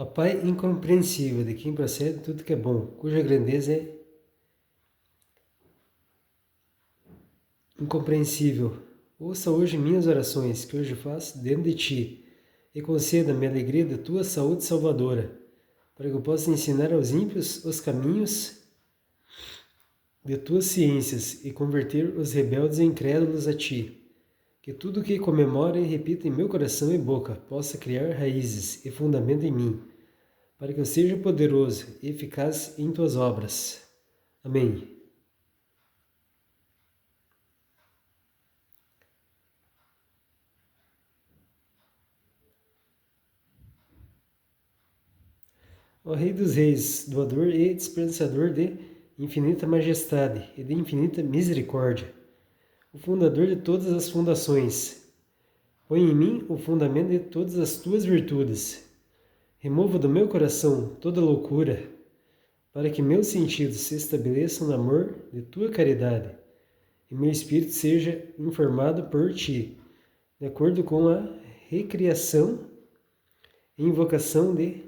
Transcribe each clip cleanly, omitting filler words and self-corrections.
Ó Pai incompreensível, de quem procede tudo que é bom, cuja grandeza é incompreensível, ouça hoje minhas orações, que hoje faço dentro de Ti, e conceda-me a alegria da Tua saúde salvadora, para que eu possa ensinar aos ímpios os caminhos de Tuas ciências e converter os rebeldes e incrédulos a Ti. Que tudo o que comemora e repita em meu coração e boca possa criar raízes e fundamento em mim, para que eu seja poderoso e eficaz em Tuas obras. Amém. Ó Rei dos Reis, doador e dispensador de infinita majestade e de infinita misericórdia, o fundador de todas as fundações, põe em mim o fundamento de todas as tuas virtudes. Remova do meu coração toda loucura, para que meus sentidos se estabeleçam no amor de tua caridade e meu espírito seja informado por ti, de acordo com a recriação e invocação de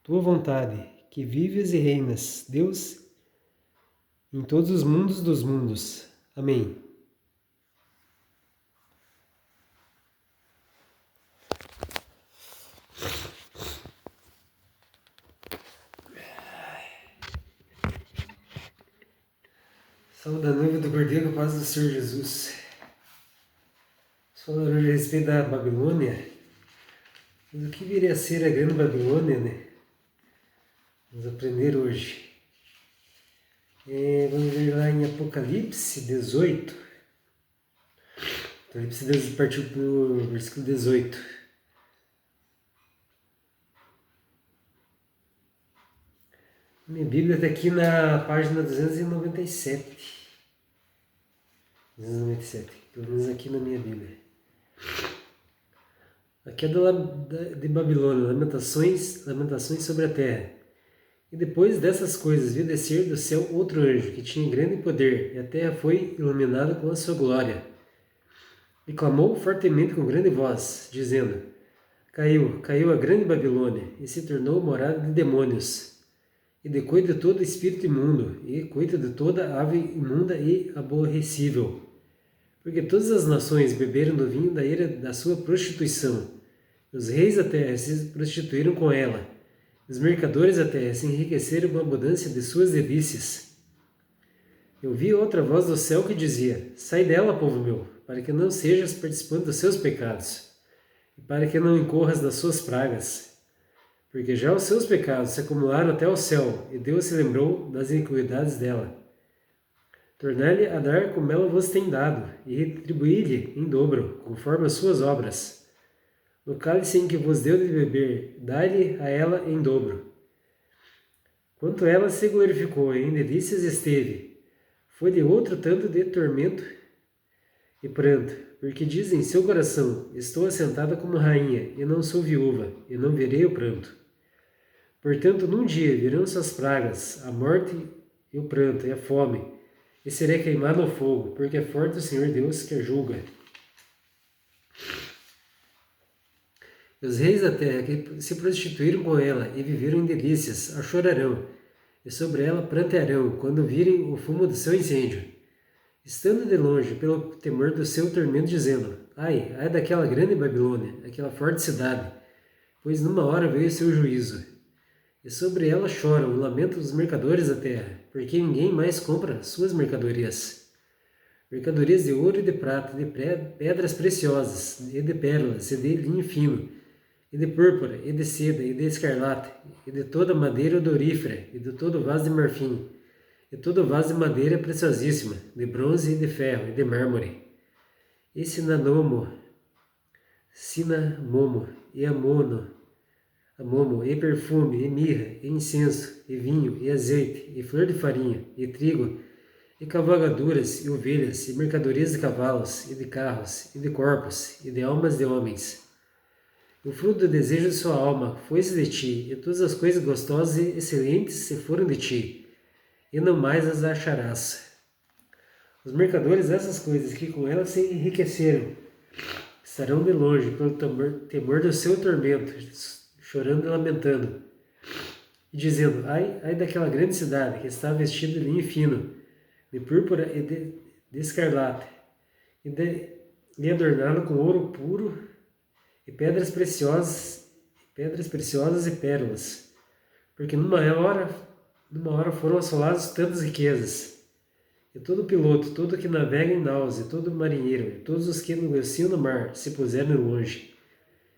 tua vontade, que vives e reinas, Deus, em todos os mundos dos mundos. Amém. Saúde da noiva do Cordeiro, paz do Senhor Jesus. Falar hoje a respeito da Babilônia, mas o que viria a ser a grande Babilônia, né? Vamos aprender hoje. Vamos ver lá em Apocalipse 18. Apocalipse 18 partiu para o versículo 18. Minha Bíblia está aqui na página 297. 297, pelo menos aqui na minha Bíblia. Aqui é de Babilônia, lamentações sobre a terra. E depois dessas coisas, viu descer do céu outro anjo, que tinha grande poder, e a terra foi iluminada com a sua glória. E clamou fortemente com grande voz, dizendo: Caiu a grande Babilônia, e se tornou morada de demônios, e de coito de todo espírito imundo, e coito de toda ave imunda e aborrecível. Porque todas as nações beberam do vinho da ira da sua prostituição. Os reis da terra se prostituíram com ela. Os mercadores da terra se enriqueceram com a abundância de suas delícias. Eu vi outra voz do céu que dizia: Sai dela, povo meu, para que não sejas participante dos seus pecados, e para que não incorras das suas pragas. Porque já os seus pecados se acumularam até o céu, e Deus se lembrou das iniquidades dela. Tornar-lhe a dar como ela vos tem dado, e retribuir-lhe em dobro, conforme as suas obras. No cálice em que vos deu de beber, dai-lhe a ela em dobro. Quanto ela se glorificou e em delícias esteve, foi de outro tanto de tormento e pranto, porque diz em seu coração: Estou assentada como rainha, e não sou viúva, e não verei o pranto. Portanto, num dia virão suas pragas, a morte e o pranto e a fome, e serei queimado ao fogo, porque é forte o Senhor Deus que a julga. Os reis da terra que se prostituíram com ela e viveram em delícias a chorarão, e sobre ela prantearão quando virem o fumo do seu incêndio, estando de longe pelo temor do seu tormento, dizendo: Ai, ai daquela grande Babilônia, aquela forte cidade, pois numa hora veio o seu juízo. E sobre ela choram o lamento dos mercadores da terra, porque ninguém mais compra suas mercadorias. Mercadorias de ouro e de prata, de pedras preciosas, e de pérolas, e de linho fino, e de púrpura, e de seda, e de escarlate, e de toda madeira odorífera, e de todo vaso de marfim, e todo vaso de madeira preciosíssima, de bronze e de ferro, e de mármore, e cinamomo, e amomo, e perfume, e mirra, e incenso, e vinho, e azeite, e flor de farinha, e trigo, e cavalgaduras, e ovelhas, e mercadorias de cavalos, e de carros, e de corpos, e de almas de homens. O fruto do desejo de sua alma foi-se de ti, e todas as coisas gostosas e excelentes se foram de ti, e não mais as acharás. Os mercadores dessas coisas que com elas se enriqueceram estarão de longe pelo temor do seu tormento, chorando e lamentando, e dizendo, ai daquela grande cidade, que está vestida de linho fino, de púrpura e de escarlate, e adornada com ouro puro e pedras preciosas e pérolas, porque numa hora foram assolados tantas riquezas. E todo piloto, todo que navega em naus, e todo marinheiro, e todos os que negociam no mar, se puseram longe.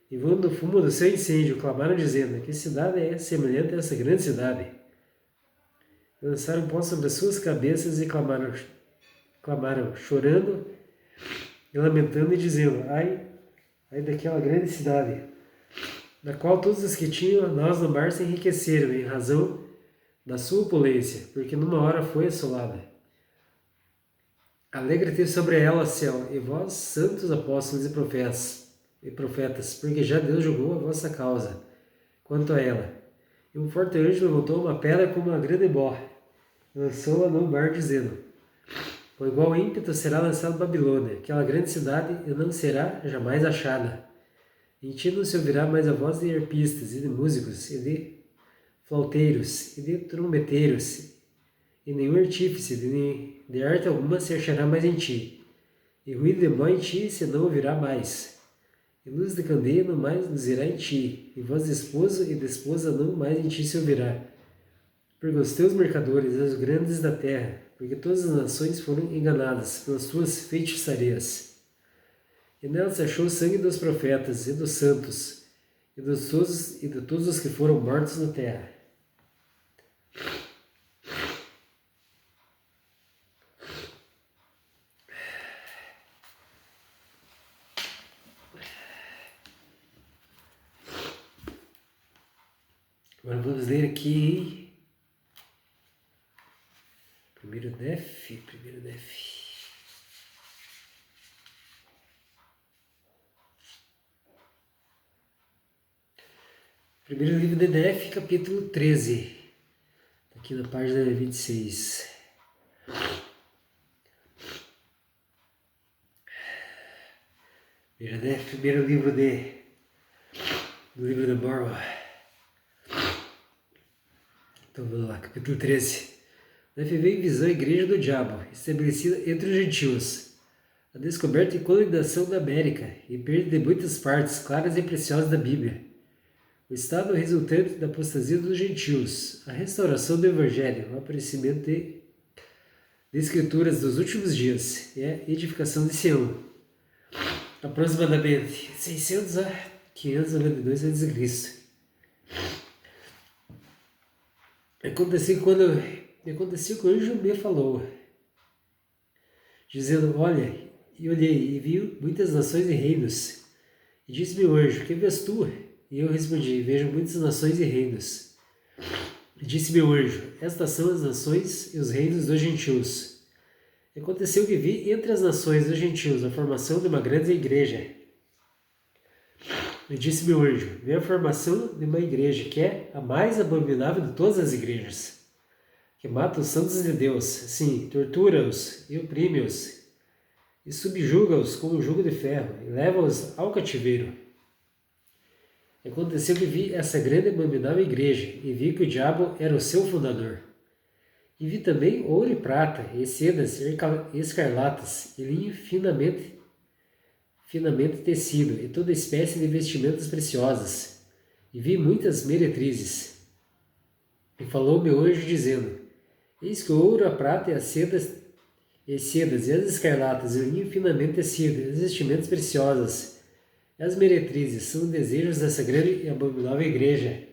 E voando do fumo do seu incêndio, clamaram dizendo, que cidade é semelhante a essa grande cidade? E lançaram pó sobre as suas cabeças e clamaram, chorando e lamentando e dizendo, ai daquela grande cidade, na qual todos os que tinham naus no mar se enriqueceram em razão da sua opulência, porque numa hora foi assolada. Alegre-te sobre ela, céu, e vós, santos apóstolos e profetas, porque já Deus julgou a vossa causa quanto a ela. E um forte anjo levantou uma pedra como uma grande borra, e lançou-a no mar, dizendo, com igual ímpeto será lançada Babilônia, aquela grande cidade, e não será jamais achada. Em ti não se ouvirá mais a voz de arpistas, e de músicos, e de flauteiros, e de trombeteiros, e nenhum artífice de arte alguma se achará mais em ti. E ruído de mó em ti se não ouvirá mais. E luz de candeia não mais luzirá em ti, e voz de esposo e de esposa não mais em ti se ouvirá. Porque os teus mercadores, os grandes da terra, porque todas as nações foram enganadas pelas tuas feitiçarias. E nela se achou o sangue dos profetas e dos santos, e de todos os que foram mortos na terra. Agora vamos ler aqui primeiro Nef. Primeiro livro de Nef, capítulo 13, aqui na página 26. Primeiro livro do livro da Mormon. Então vamos lá, capítulo 13. Nef veio em visão a igreja do diabo, estabelecida entre os gentios, a descoberta e consolidação da América e perda de muitas partes claras e preciosas da Bíblia, o estado resultante da apostasia dos gentios, a restauração do Evangelho, o aparecimento de escrituras dos últimos dias e a edificação de Sião, aproximadamente 600 a 592 a.C. Aconteceu que o anjo me falou, dizendo, olha, e olhei, e vi muitas nações e reinos. E disse-me o anjo, que vês tu? E eu respondi, vejo muitas nações e reinos. E disse-me o anjo, estas são as nações e os reinos dos gentios. E aconteceu que vi entre as nações dos gentios a formação de uma grande igreja. E disse-me o anjo, vê a formação de uma igreja que é a mais abominável de todas as igrejas, que mata os santos de Deus, sim, tortura-os e oprime-os, e subjuga-os com um jugo de ferro, e leva-os ao cativeiro. Aconteceu que vi essa grande e abominável igreja, e vi que o diabo era o seu fundador. E vi também ouro e prata, e sedas e escarlatas, e linho finamente tecido, e toda espécie de vestimentas preciosas. E vi muitas meretrizes. E falou meu anjo, dizendo, eis que o ouro, a prata e as sedas e as escarlatas, e o linho finamente tecido, e as vestimentas preciosas, e as meretrizes, são desejos dessa grande e abominável igreja.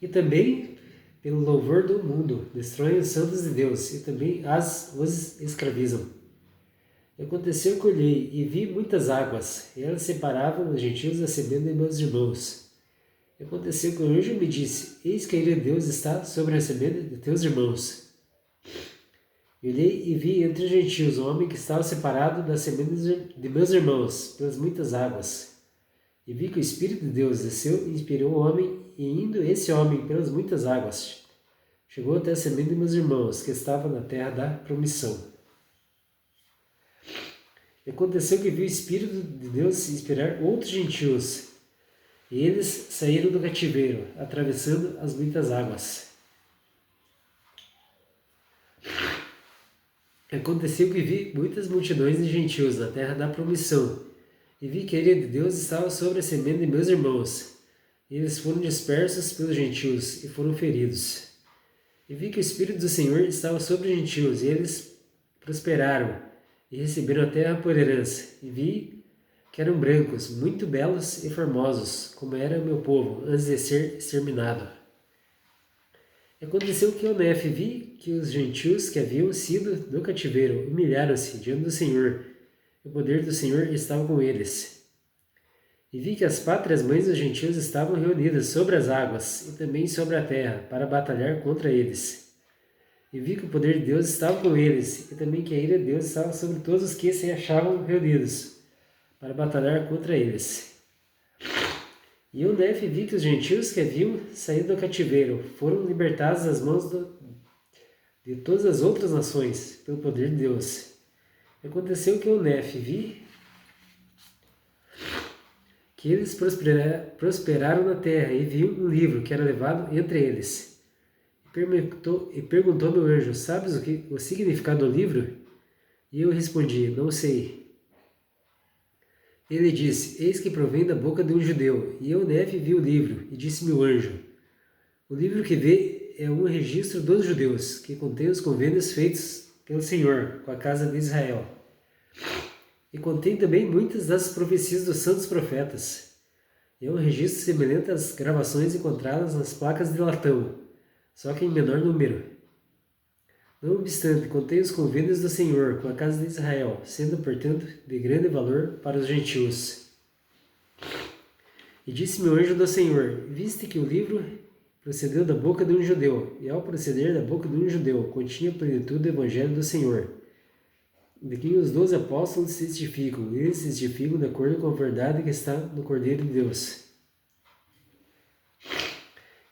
E também, pelo louvor do mundo, destroem os santos de Deus, e também os escravizam. E aconteceu que olhei, e vi muitas águas, e elas separavam os gentios da semente de meus irmãos. E aconteceu que o anjo me disse, eis que a ira de Deus está sobre a semente de teus irmãos. E olhei e vi entre os gentios um homem que estava separado da semente de meus irmãos, pelas muitas águas. E vi que o Espírito de Deus desceu e inspirou o homem, e indo esse homem pelas muitas águas, chegou até a semente de meus irmãos, que estava na terra da promissão. E aconteceu que vi o Espírito de Deus inspirar outros gentios, E eles saíram do cativeiro, atravessando as muitas águas. Aconteceu que vi muitas multidões de gentios na terra da promissão, e vi que a ira de Deus estava sobre a semente de meus irmãos. E eles foram dispersos pelos gentios e foram feridos. E vi que o Espírito do Senhor estava sobre os gentios, e eles prosperaram, e receberam a terra por herança. E vi que eram brancos, muito belos e formosos, como era o meu povo, antes de ser exterminado. E aconteceu que eu, Nefe, vi que os gentios que haviam sido do cativeiro humilharam-se diante do Senhor, e o poder do Senhor estava com eles. E vi que as pátrias mães dos gentios estavam reunidas sobre as águas e também sobre a terra, para batalhar contra eles. E vi que o poder de Deus estava com eles, e também que a ira de Deus estava sobre todos os que se achavam reunidos, para batalhar contra eles. E eu, Nefe, vi que os gentios que haviam saído do cativeiro foram libertados das mãos de todas as outras nações, pelo poder de Deus. Aconteceu que eu, Nefe, vi que eles prosperaram na terra, e vi um livro que era levado entre eles. E perguntou meu anjo: sabes o significado do livro? E eu respondi: não sei. Ele disse: eis que provém da boca de um judeu. E eu, Nefe, vi o livro, e disse-me o anjo: o livro que vê é um registro dos judeus, que contém os convênios feitos pelo Senhor com a casa de Israel. E contém também muitas das profecias dos santos profetas. É um registro semelhante às gravações encontradas nas placas de latão, só que em menor número. Não obstante, contém os convênios do Senhor com a casa de Israel, sendo, portanto, de grande valor para os gentios. E disse-me o anjo do Senhor: viste que o livro procedeu da boca de um judeu, e ao proceder da boca de um judeu, continha a plenitude do evangelho do Senhor, de quem os 12 apóstolos se testificam, e eles se testificam de acordo com a verdade que está no Cordeiro de Deus.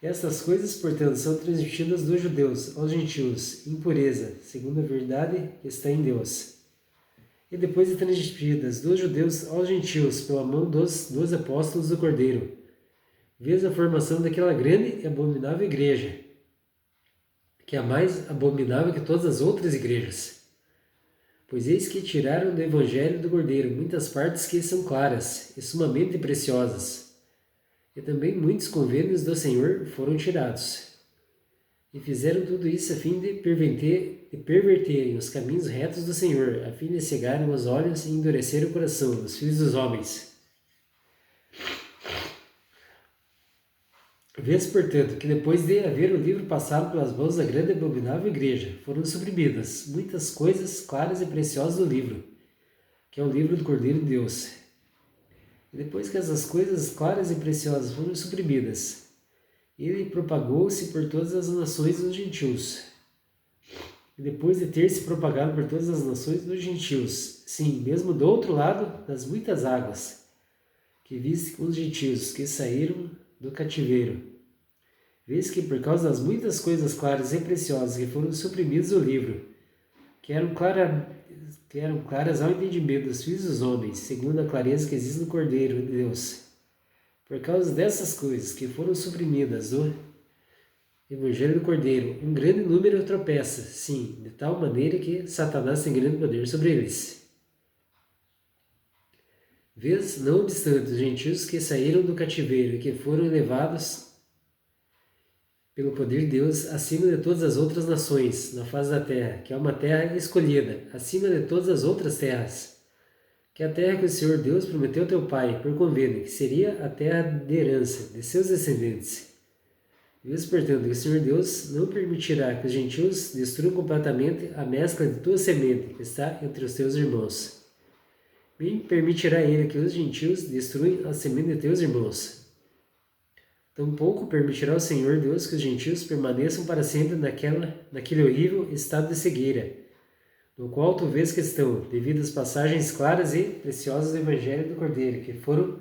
Estas coisas, portanto, são transmitidas dos judeus aos gentios, em pureza, segundo a verdade que está em Deus. E depois de transmitidas dos judeus aos gentios, pela mão dos 12 apóstolos do Cordeiro, vês a formação daquela grande e abominável igreja, que é a mais abominável que todas as outras igrejas. Pois eis que tiraram do evangelho do Cordeiro muitas partes que são claras e sumamente preciosas. E também muitos convênios do Senhor foram tirados. E fizeram tudo isso a fim de perverterem os caminhos retos do Senhor, a fim de cegarem os olhos e endurecer o coração dos filhos dos homens. Vês, portanto, que depois de haver o livro passado pelas mãos da grande e abominável igreja, foram suprimidas muitas coisas claras e preciosas do livro, que é o livro do Cordeiro de Deus. E depois que essas coisas claras e preciosas foram suprimidas, ele propagou-se por todas as nações dos gentios. E depois de ter se propagado por todas as nações dos gentios, sim, mesmo do outro lado das muitas águas, que viste com os gentios que saíram do cativeiro, vês que por causa das muitas coisas claras e preciosas que foram suprimidas do livro, que eram claras ao entendimento dos filhos dos homens, segundo a clareza que existe no Cordeiro de Deus. Por causa dessas coisas que foram suprimidas do Evangelho do Cordeiro, um grande número tropeça, sim, de tal maneira que Satanás tem grande poder sobre eles. Vês, não obstante, os gentios que saíram do cativeiro e que foram elevados pelo poder de Deus acima de todas as outras nações na face da terra, que é uma terra escolhida, acima de todas as outras terras, que é a terra que o Senhor Deus prometeu ao teu pai, por convênio, que seria a terra de herança de seus descendentes. Vês, portanto, que o Senhor Deus não permitirá que os gentios destruam completamente a mescla de tua semente, que está entre os teus irmãos. Nem permitirá ele que os gentios destruam a semente de teus irmãos. Tampouco permitirá o Senhor Deus que os gentios permaneçam para sempre naquele horrível estado de cegueira, no qual tu vês que estão, devido às passagens claras e preciosas do Evangelho do Cordeiro, que foram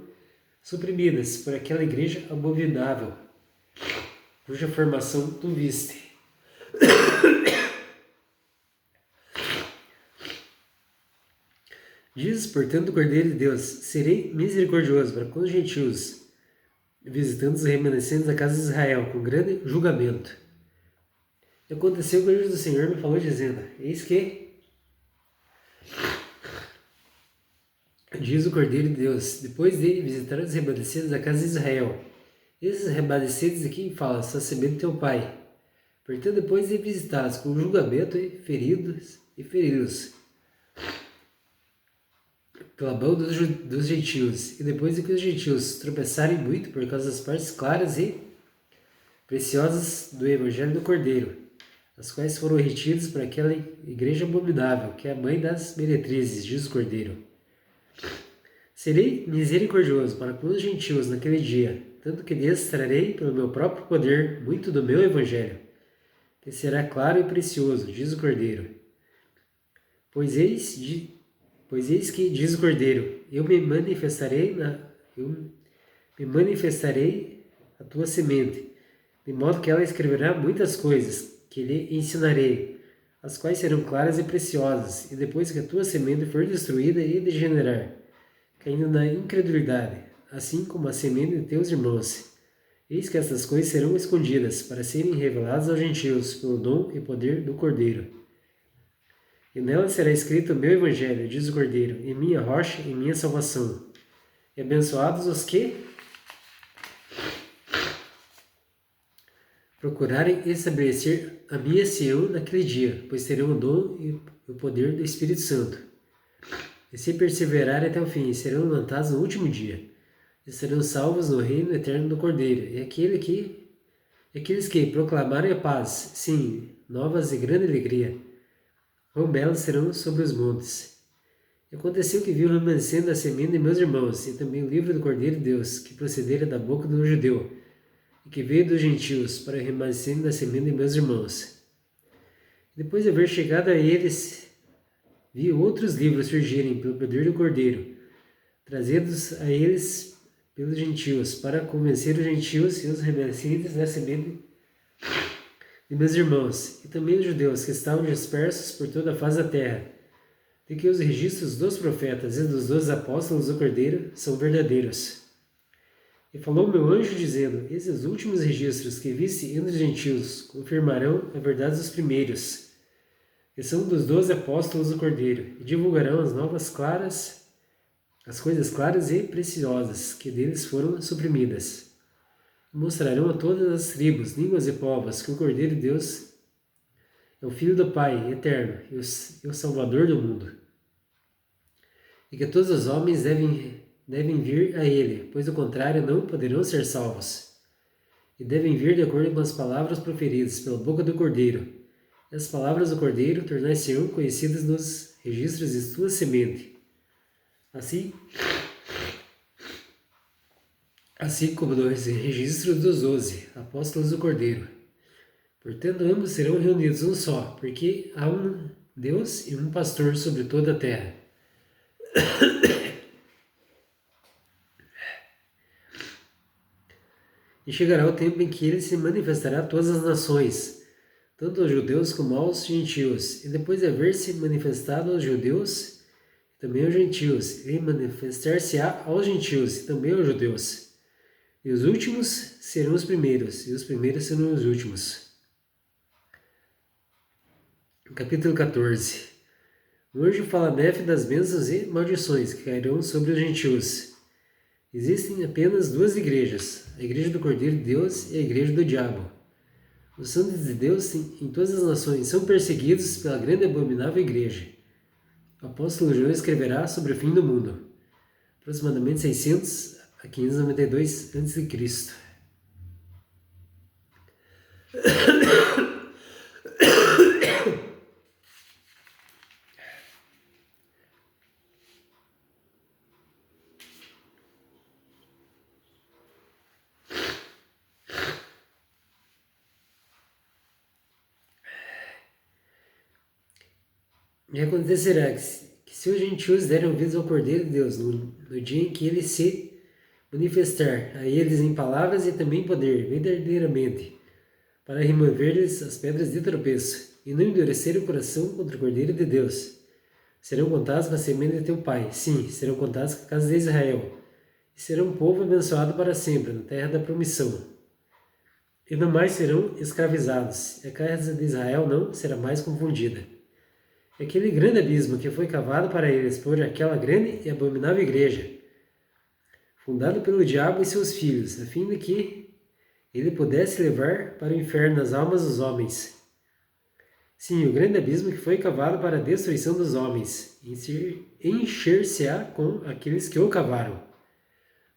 suprimidas por aquela igreja abominável, cuja formação tu viste. Diz, portanto, o Cordeiro de Deus: serei misericordioso para com os gentios, visitando os remanescentes da casa de Israel, com grande julgamento. E aconteceu que o anjo do Senhor me falou, dizendo: Eis que diz o Cordeiro de Deus, depois de visitar os remanescentes da casa de Israel. Esses remanescentes aqui falam, saciamente teu pai. Portanto, depois de visitá-los com julgamento e feri-los pela mão dos gentios, e depois de que os gentios tropeçarem muito por causa das partes claras e preciosas do Evangelho do Cordeiro, as quais foram retidas para aquela igreja abominável, que é a mãe das meretrizes, diz o Cordeiro. Serei misericordioso para com os gentios naquele dia, tanto que lhes trarei pelo meu próprio poder muito do meu Evangelho, que será claro e precioso, diz o Cordeiro. Pois eis que, diz o Cordeiro, eu me manifestarei a tua semente, de modo que ela escreverá muitas coisas que lhe ensinarei, as quais serão claras e preciosas, e depois que a tua semente for destruída e degenerar, caindo na incredulidade, assim como a semente de teus irmãos, eis que estas coisas serão escondidas, para serem reveladas aos gentios, pelo dom e poder do Cordeiro. E nela será escrito o meu Evangelho, diz o Cordeiro, em minha rocha e minha salvação. E abençoados os que procurarem estabelecer a minha Sião naquele dia, pois terão o dom e o poder do Espírito Santo. E se perseverarem até o fim, serão levantados no último dia, e serão salvos no reino eterno do Cordeiro. E aqueles que proclamarem a paz, sim, novas e grande alegria, quão belos serão sobre os montes. E aconteceu que vi o remanescente da semente de meus irmãos, e também o livro do Cordeiro de Deus, que procedera da boca do judeu, e que veio dos gentios, para o remanescente da semente de meus irmãos. Depois de haver chegado a eles, vi outros livros surgirem pelo poder do Cordeiro, trazidos a eles pelos gentios, para convencer os gentios e os remanescentes da semente de meus irmãos, e também os judeus que estavam dispersos por toda a face da terra, de que os registros dos profetas e dos 12 apóstolos do Cordeiro são verdadeiros. E falou meu anjo, dizendo: Esses últimos registros que viste entre os gentios confirmarão a verdade dos primeiros, que são dos 12 apóstolos do Cordeiro, e divulgarão as coisas claras e preciosas que deles foram suprimidas. E mostrarão a todas as tribos, línguas e povos que o Cordeiro de Deus é o Filho do Pai eterno e o Salvador do mundo. E que todos os homens devem vir a Ele, pois do contrário não poderão ser salvos. E devem vir de acordo com as palavras proferidas pela boca do Cordeiro. E as palavras do Cordeiro tornar-se-ão conhecidas nos registros de sua semente. Assim como nos registros dos 12 apóstolos do Cordeiro. Portanto, ambos serão reunidos um só, porque há um Deus e um pastor sobre toda a terra. E chegará o tempo em que ele se manifestará a todas as nações, tanto aos judeus como aos gentios. E depois de haver se manifestado aos judeus, também aos gentios, e manifestar-se-á aos gentios e também aos judeus. E os últimos serão os primeiros, e os primeiros serão os últimos. Capítulo 14. O anjo fala a Nefe das bênçãos e maldições que cairão sobre os gentios. Existem apenas duas igrejas, a igreja do Cordeiro de Deus e a igreja do Diabo. Os santos de Deus em todas as nações são perseguidos pela grande e abominável igreja. O apóstolo João escreverá sobre o fim do mundo, aproximadamente 600 a 592 a.C. E acontecerá que se os gentios derem ouvidos ao Cordeiro de Deus no dia em que ele se manifestar a eles em palavras e também em poder, verdadeiramente, para remover-lhes as pedras de tropeço, e não endurecer o coração contra o Cordeiro de Deus, serão contados com a semente de teu pai, sim, serão contados com a casa de Israel, e serão um povo abençoado para sempre, na terra da promissão. E não mais serão escravizados, e a casa de Israel não será mais confundida. Aquele grande abismo que foi cavado para eles por aquela grande e abominável igreja, fundado pelo diabo e seus filhos, a fim de que ele pudesse levar para o inferno as almas dos homens. Sim, o grande abismo que foi cavado para a destruição dos homens, encher-se-á com aqueles que o cavaram,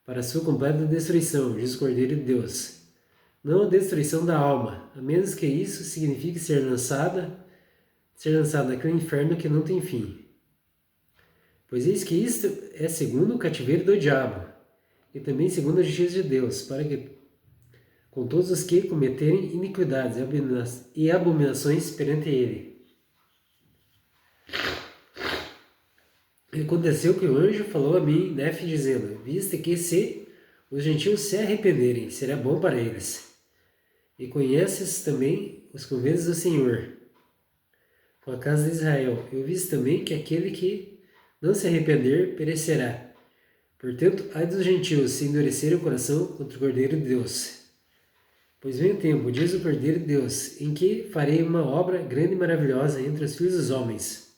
para a sua completa destruição, diz o Cordeiro de Deus. Não a destruição da alma, a menos que isso signifique ser lançado naquele inferno que não tem fim. Pois eis que isto é segundo o cativeiro do diabo, e também segundo a justiça de Deus, para que com todos os que cometerem iniquidades e abominações perante ele. E aconteceu que o anjo falou a mim, Nefe, dizendo, viste que se os gentios se arrependerem, será bom para eles. E conheces também os convênios do Senhor com a casa de Israel. Eu vi também que aquele que não se arrepender perecerá. Portanto, ai dos gentios se endurecerem o coração contra o Cordeiro de Deus. Pois vem o tempo, diz o Cordeiro de Deus, em que farei uma obra grande e maravilhosa entre os filhos dos homens.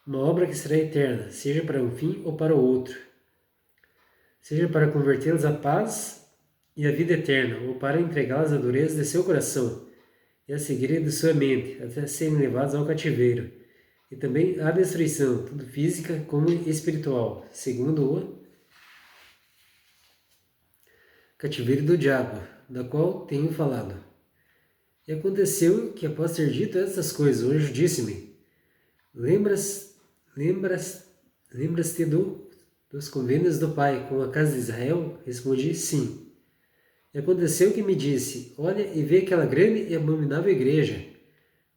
Uma obra que será eterna, seja para um fim ou para o outro. Seja para convertê-los à paz e à vida eterna, ou para entregá-los à dureza de seu coração e à cegueira de sua mente, até serem levados ao cativeiro. E também à destruição, tanto física como espiritual, segundo o cativeiro do diabo, da qual tenho falado. E aconteceu que, após ter dito estas coisas, o anjo disse-me, lembras-te dos convênios do Pai com a casa de Israel? Respondi, sim. E aconteceu que me disse, olha e vê aquela grande e abominável igreja,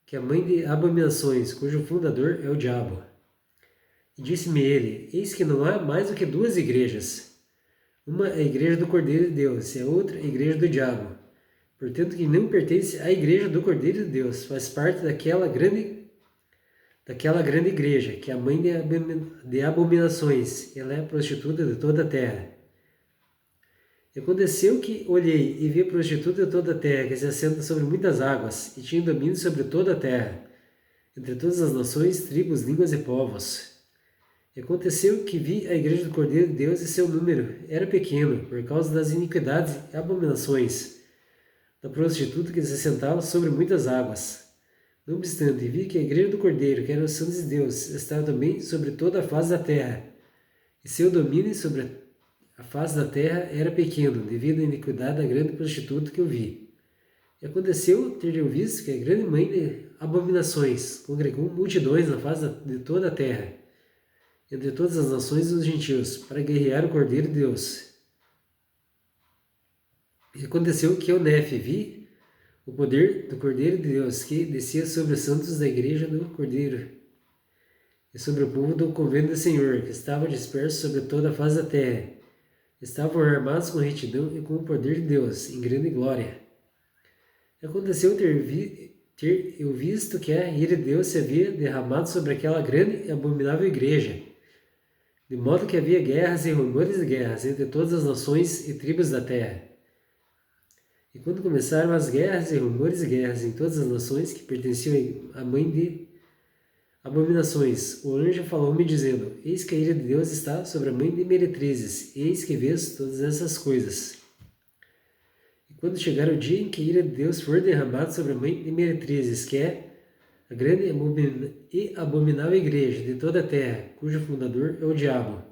que é a mãe de abominações, cujo fundador é o diabo. E disse-me ele, eis que não há mais do que duas igrejas. Uma é a igreja do Cordeiro de Deus, e a outra é a igreja do diabo. Portanto, que não pertence à igreja do Cordeiro de Deus, faz parte daquela grande igreja, que é a mãe de abominações. Ela é a prostituta de toda a terra. E aconteceu que olhei e vi a prostituta de toda a terra, que se assenta sobre muitas águas, e tinha domínio sobre toda a terra, entre todas as nações, tribos, línguas e povos. E aconteceu que vi a igreja do Cordeiro de Deus e seu número era pequeno, por causa das iniquidades e abominações da prostituta que se sentava sobre muitas águas. Não obstante, vi que a igreja do Cordeiro, que eram os santos de Deus, estava também sobre toda a face da terra, e seu domínio sobre a face da terra era pequeno, devido à iniquidade da grande prostituta que eu vi. E aconteceu ter eu visto que a grande mãe de abominações congregou multidões na face de toda a terra, entre todas as nações dos gentios, para guerrear o Cordeiro de Deus. E aconteceu que eu, Nefe, vi o poder do Cordeiro de Deus, que descia sobre os santos da igreja do Cordeiro, e sobre o povo do convênio do Senhor, que estava disperso sobre toda a face da terra. Estavam armados com retidão e com o poder de Deus, em grande glória. E aconteceu ter eu visto que a ira de Deus se havia derramado sobre aquela grande e abominável igreja, de modo que havia guerras e rumores de guerras entre todas as nações e tribos da terra. E quando começaram as guerras e rumores de guerras em todas as nações que pertenciam à mãe de abominações, o anjo falou-me dizendo, eis que a ira de Deus está sobre a mãe de meretrizes, eis que vês todas essas coisas. E quando chegar o dia em que a ira de Deus for derramada sobre a mãe de meretrizes, que é a grande e abominável igreja de toda a terra, cujo fundador é o diabo.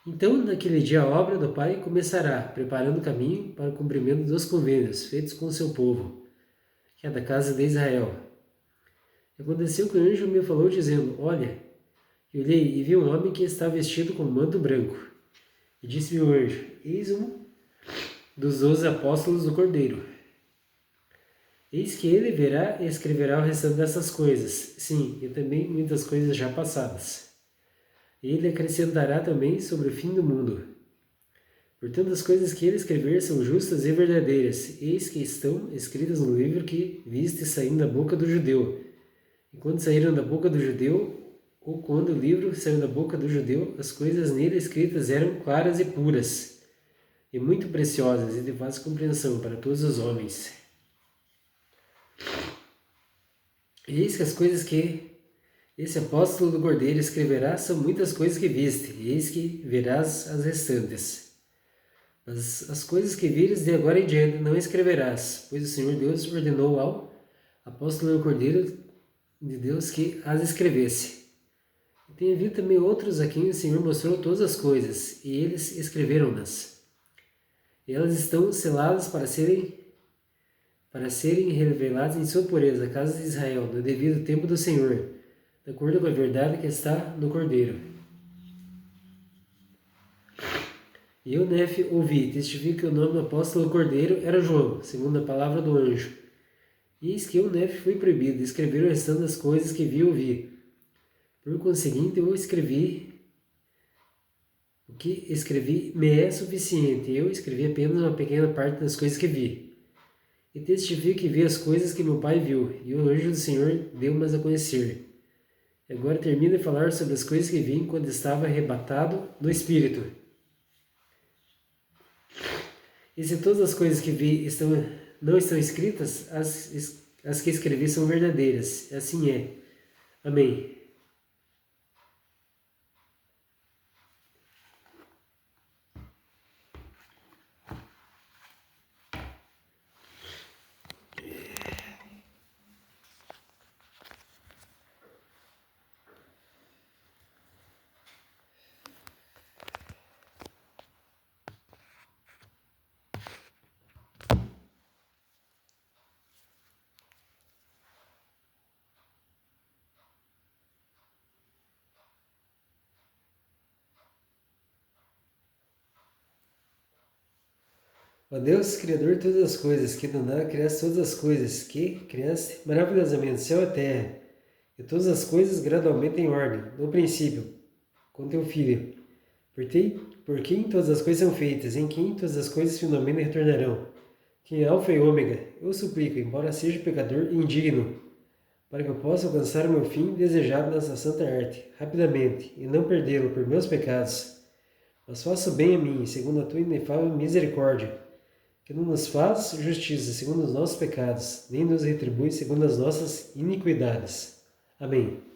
Então, naquele dia, a obra do Pai começará, preparando o caminho para o cumprimento dos convênios feitos com o seu povo, que é da casa de Israel. Aconteceu que o anjo me falou, dizendo, olha, eu olhei e vi um homem que está vestido com um manto branco. E disse-me o anjo, eis um dos 12 apóstolos do Cordeiro. Eis que ele verá e escreverá o restante dessas coisas, sim, e também muitas coisas já passadas. Ele acrescentará também sobre o fim do mundo. Portanto, as coisas que ele escrever são justas e verdadeiras, eis que estão escritas no livro que viste saindo da boca do judeu. E quando saíram da boca do judeu, ou quando o livro saiu da boca do judeu, as coisas nele escritas eram claras e puras, e muito preciosas e de fácil compreensão para todos os homens. E eis que as coisas que esse apóstolo do Cordeiro escreverá são muitas coisas que viste, e eis que verás as restantes. Mas as coisas que vires de agora em diante não escreverás, pois o Senhor Deus ordenou ao apóstolo do Cordeiro de Deus que as escrevesse. E tem havido também outros a quem o Senhor mostrou todas as coisas, e eles escreveram-nas. E elas estão seladas para serem reveladas em sua pureza, a casa de Israel, no devido tempo do Senhor, de acordo com a verdade que está no Cordeiro. E eu, Nefe, ouvi, testifico que o nome do apóstolo Cordeiro era João, segundo a palavra do anjo. E eis que eu, Nefe, fui proibido de escrever o restante das coisas que vi e ouvi. Por conseguinte, eu escrevi. O que escrevi me é suficiente. Eu escrevi apenas uma pequena parte das coisas que vi. E testifico que vi as coisas que meu pai viu, e o anjo do Senhor deu-mas a conhecer. Agora termino de falar sobre as coisas que vi enquanto estava arrebatado no Espírito. E se todas as coisas que vi não estão escritas, as que escrevi são verdadeiras. Assim é. Amém. Ó Deus, Criador de todas as coisas, que do nada criaste todas as coisas, que criaste maravilhosamente céu e terra, e todas as coisas gradualmente em ordem, no princípio, com teu Filho. Por quem todas as coisas são feitas, em quem todas as coisas finalmente retornarão. Quem é Alfa e Ômega, eu suplico, embora seja pecador e indigno, para que eu possa alcançar o meu fim desejado nessa santa arte, rapidamente, e não perdê-lo por meus pecados. Mas faça bem a mim, segundo a tua inefável misericórdia, que não nos faz justiça segundo os nossos pecados, nem nos retribui segundo as nossas iniquidades. Amém.